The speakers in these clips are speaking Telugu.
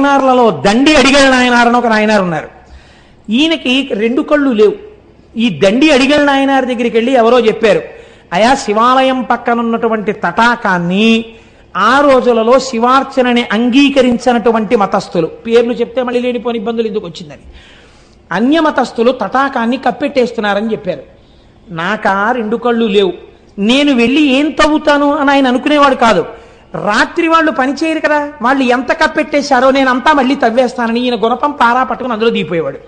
నాయనార్లలో దండి అడిగల నాయనార్ అని ఒక నాయనారు ఉన్నారు. ఈయనకి రెండు కళ్ళు లేవు. ఈ దండి అడిగల నాయనార్ దగ్గరికి వెళ్ళి ఎవరో చెప్పారు, అయా శివాలయం పక్కనున్నటువంటి తటాకాన్ని ఆ రోజులలో శివార్చనని అంగీకరించినటువంటి మతస్థులు, పేర్లు చెప్తే మళ్ళీ లేనిపోని ఇబ్బందులు ఎందుకు వచ్చిందని, అన్యమతస్థులు తటాకాన్ని కప్పెట్టేస్తున్నారని చెప్పారు. నాకా రెండు కళ్ళు లేవు, నేను వెళ్ళి ఏం తవ్వుతాను అని ఆయన అనుకునేవాడు కాదు. రాత్రి వాళ్ళు పనిచేయరు కదా, వాళ్ళు ఎంత కప్పెట్టేశారో నేనంతా మళ్ళీ తవ్వేస్తానని ఈయన గుణపం పారా పట్టుకుని అందులో దిగిపోయేవాడు.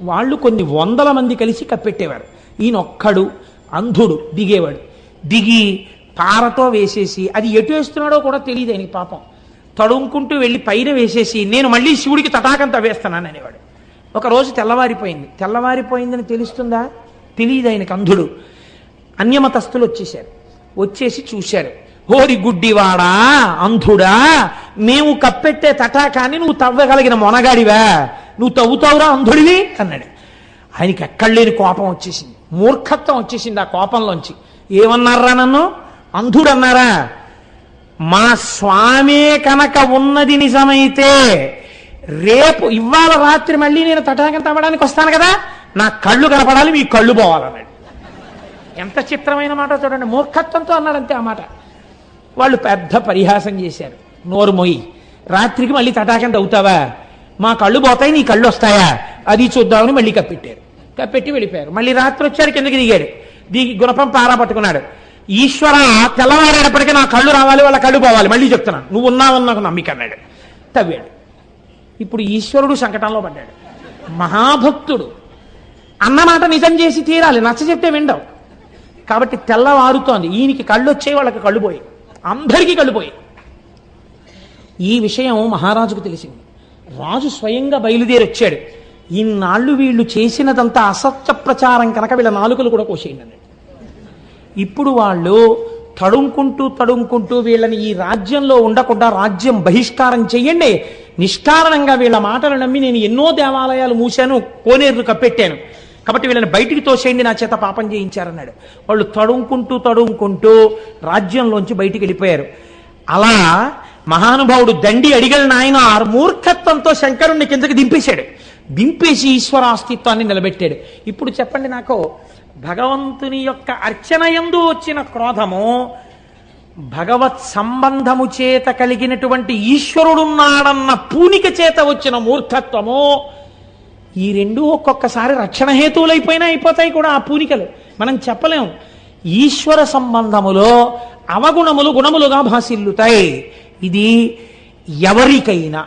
వాళ్ళు కొన్ని వందల మంది కలిసి కప్పెట్టేవారు. ఈయన ఒక్కడు అంధుడు దిగేవాడు. దిగి పారతో వేసేసి అది ఎటు వేస్తున్నాడో కూడా తెలియదు ఆయనకి పాపం. తడుముకుంటూ వెళ్ళి పైన వేసేసి నేను మళ్ళీ శివుడికి తటాకం తవ్వేస్తున్నాను అనేవాడు. ఒకరోజు తెల్లవారిపోయిందని తెలుస్తుందా? తెలియదు ఆయనకు, అంధుడు. అన్యమతస్థులు వచ్చేశారు. వచ్చేసి చూశారు, హోరి గుడ్డివాడా అంధుడా, మేము కప్పెట్టే తటాకాన్ని నువ్వు తవ్వగలిగిన మొనగాడివా, నువ్వు తవ్వుతావురా అంధుడివి అన్నాడు. ఆయనకి ఎక్కడలేని కోపం వచ్చేసింది, మూర్ఖత్వం వచ్చేసింది ఆ కోపంలోంచి. ఏమన్నారా నన్ను అంధుడు అన్నారా? మా స్వామే కనుక ఉన్నది నిజమైతే రేపు ఇవాళ రాత్రి మళ్ళీ నేను తటాకం తవ్వడానికి వస్తాను కదా, నా కళ్ళు కనపడాలి, మీ కళ్ళు పోవాలన్నాడు. ఎంత చిత్రమైన మాట చూడండి, మూర్ఖత్వంతో అన్నాడంతే ఆ మాట. వాళ్ళు పెద్ద పరిహాసం చేశారు, నోరు మొయ్యి, రాత్రికి మళ్ళీ తటాకం తవ్వుతావా, మా కళ్ళు పోతాయి నీ కళ్ళు వస్తాయా, అది చూద్దామని మళ్ళీ కప్పెట్టారు. కప్పెట్టి వెళ్ళిపోయారు. మళ్ళీ రాత్రి వచ్చారు, కిందకి దిగాడు. దిగి గుణపం పారా పట్టుకున్నాడు. ఈశ్వర తెల్లవారేటప్పటికీ నా కళ్ళు రావాలి, వాళ్ళ కళ్ళు పోవాలి, మళ్ళీ చెప్తున్నాను, నువ్వు ఉన్నావని నాకు నమ్మిక అన్నాడు. తవ్వాడు. ఇప్పుడు ఈశ్వరుడు సంకటంలో పడ్డాడు. మహాభక్తుడు అన్నమాట నిజం చేసి తీరాలి, నచ్చ చెప్తే విండవు. కాబట్టి తెల్లవారుతోంది, ఈయనకి కళ్ళు వచ్చాయి, వాళ్ళకి కళ్ళు పోయి, అందరికీ కళ్ళు పోయి. ఈ విషయం మహారాజుకు తెలిసింది. రాజు స్వయంగా బయలుదేరి వచ్చాడు. ఇన్నాళ్ళు వీళ్ళు చేసినదంతా అసత్య ప్రచారం కనుక వీళ్ళ నాలుకలు కూడా కోసేయండి అన్నాడు. ఇప్పుడు వాళ్ళు తడుముకుంటూ వీళ్ళని ఈ రాజ్యంలో ఉండకుండా రాజ్యం బహిష్కారం చెయ్యండి, నిష్కారణంగా వీళ్ళ మాటలు నమ్మి నేను ఎన్నో దేవాలయాలు మూశాను, కోనేరును కప్పెట్టాను, కాబట్టి వీళ్ళని బయటికి తోసేయండి, నా చేత పాపం చేయించారన్నాడు. వాళ్ళు తడుముకుంటూ రాజ్యంలోంచి బయటికి వెళ్ళిపోయారు. అలా మహానుభావుడు దండి అడిగల నాయనార్ మూర్ఖత్వంతో శంకరుణ్ణి కిందకి దింపేశాడు. దింపేసి ఈశ్వరాస్తిత్వాన్ని నిలబెట్టాడు. ఇప్పుడు చెప్పండి నాకు, భగవంతుని యొక్క అర్చనయందు వచ్చిన క్రోధము, భగవత్ సంబంధము చేత కలిగినటువంటి ఈశ్వరుడున్నాడన్న పూనిక చేత వచ్చిన మూర్ఖత్వము, ఈ రెండు ఒక్కొక్కసారి రక్షణ హేతువులైపోయినా అయిపోతాయి కూడా ఆ పూనికలు. మనం చెప్పలేం. ఈశ్వర సంబంధములో అవగుణములు గుణములుగా భాసిల్లుతాయి. ఇది ఎవరికైనా